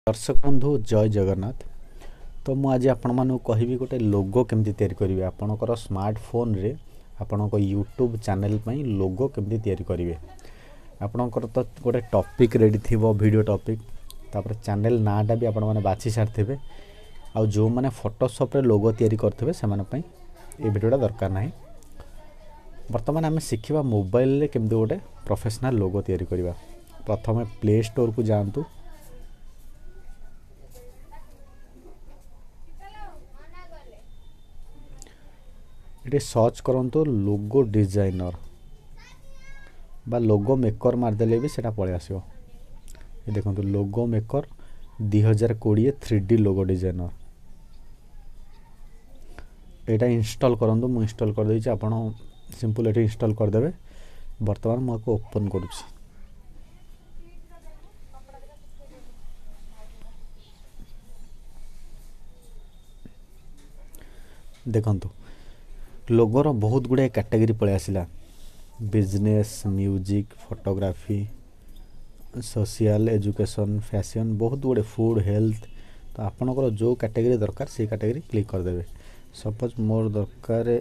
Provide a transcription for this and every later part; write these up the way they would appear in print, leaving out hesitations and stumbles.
दर्शक बंधु जय जगन्नाथ। तो मुझे आज आपण कहबी गोटे लोगो केमती तैयारी करेंगे। आपणकर स्मार्टफोन रे आपण यूट्यूब चैनल पर लोगो केमती तैयारी करेंगे। आपणकर तो गोटे टॉपिक रेडी थी वीडियो टॉपिक तापर चैनल नाटा भी आपण मैंने बाछी सारी थे। आ जो मैंने फोटोशॉप रे लोगो तैयारी करते से ये वीडियोटा दरकार ना। बर्तमान आम शिखा मोबाइल रे केमती गोटे प्रोफेशनल लोगो तैयारी करवा। प्रथम प्ले स्टोर को जातु। ये सर्च करंतु लोगो डिजाइनर बा लोगो मेकर मारदेले भी सेटा पळे आसीबो। ये देखंतु लोगो मेकर 2020 3D लोगो डिजाइनर एटा इंस्टॉल करंतु। मु इंस्टॉल कर देछि। आपण सिंपल एटा इंस्टॉल कर देबे। वर्तमान मु को ओपन करूछि। देखंतु लोगोर बहुत गुड़े कैटेगरी पळे आसिला। Business, music, photography, social, education, fashion, बहुत गुड़े फूड, हेल्थ। तो आपनकर जो कैटेगरी दरकार से कैटेगरी क्लिक कर देबे। सपोज मोर दरकार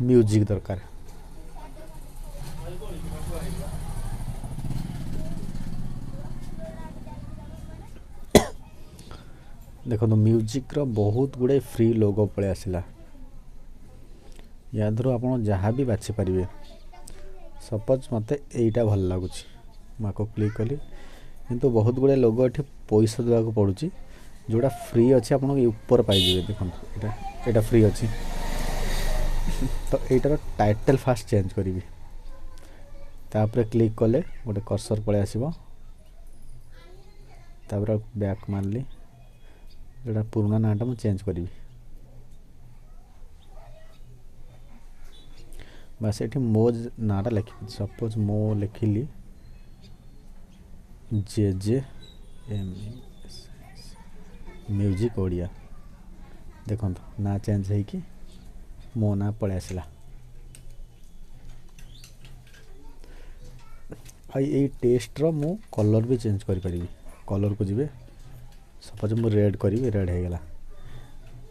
म्यूजिक दरकार। देखो म्यूजिक रो बहुत गुड़े फ्री लोगो पळे आसिला। या धरो आपण जहाँ भी बाछि पारिबे। सपोज मते एटा भल लागुछि माको क्लिक कली किंतु बहुत गुड़े लोगो एठी पैसा देबाको पड़ुछि। जोड़ा फ्री अच्छे आपण ऊपर पाई जेबे। देखो एटा फ्री अच्छी। तो एटार टाइटल फास्ट चेंज करी। तापर क्लिक कले गोटे कर्सर पळे आसीबो। तापर बैक मारली जोड़ा पुराना नाटा मु चेंज करी। बस ये मो नाटा लिखी। सपोज मो लिखिली जे जे एम म्यूजिक ओडिया। देखो ना चेंज है कि मो ना पळे आसिला। आई टेस्ट रो मु कलर भी चेंज करि परिबी। कलर को जिबे। सपोज मु रेड करी, रेड हो गला।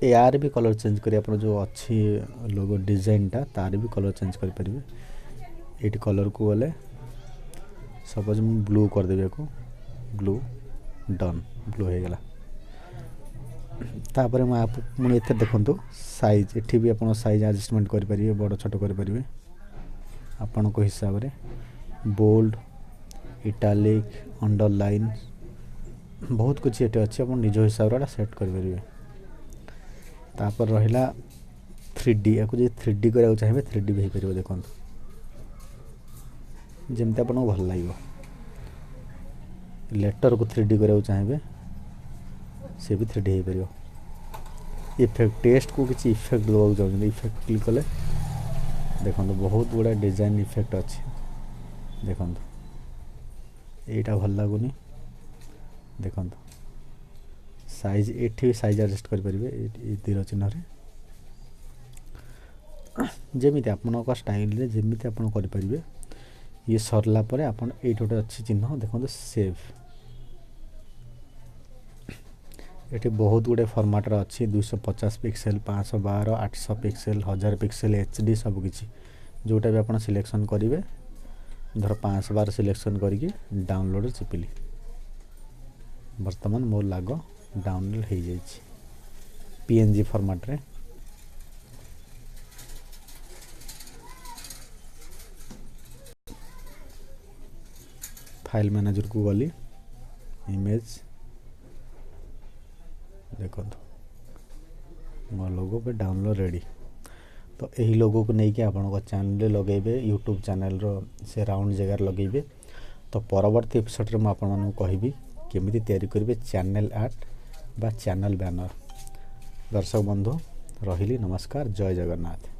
यार भी कलर चेंज करी। अपन जो अच्छी लोगो डिजाइन टा तार भी कलर चेंज करि परिबे। एटी कलर को गले सपोज मु ब्लू कर देबे को ब्लू डन ब्लू हो गला। तापर मु एथे देखंतु साइज एठी भी अपन साइज एडजस्टमेंट करि परिबे। बड़ छोट करि परिबे अपन को हिसाब रे। बोल्ड, इटालिक, अंडरलाइन बहुत कुछ एटे अच्छे। अपन निज हिसाब रे सेट करि परिबे। तापर रहिला 3D। याको जे 3D करिया चाहिए 3D भी परिबो। देखंतु जेमते अपन को भल लागिबो। लेटर को 3D करिया चाहिए से भी 3D हो परिबो। इफेक्ट टेस्ट को किसी इफेक्ट दवा चाहिए। इफेक्ट क्लिक कले देखंतु बहुत गुड़ा डिजाइन इफेक्ट अच्छी। देखंतु एटा भल लागुनी। देखंतु साइज एठी साइज एडजस्ट कर परिबे। ए तीर चिन्ह रे जेमिति आपन का स्टाइल रे जेमिति आपन कर परिबे। ये सरला परे आपन एठी गोटे अच्छी चिन्ह देखंतु सेव। एठी बहुत गुड़े फॉर्मेट रा अच्छी। 250 पिक्सेल, 512, 800 पिक्सेल, 1000 पिक्सेल, HD सब किछि जोटा भी आपन सिलेक्शन करिवे। धर 512 सिलेक्शन करके डाउनलोड चिपिली। वर्तमान मोर लागो डाउनलोड हो जाए PNG फॉर्मेट रे। फाइल मैनेजर को गली इमेज देखो मो लोगो पे डाउनलोड रेडी। तो यही लोगो को नहीं कि आपण चैनल लगेबे। यूट्यूब चैनल रो से राउंड जगह लगेबे। तो परवर्ती एपिसोड रे मु आपण मानु कहबी केमिति तैयारी करिवे चैनल आर्ट बा चैनल बैनर। दर्शक बंधु रहिली नमस्कार। जय जगन्नाथ।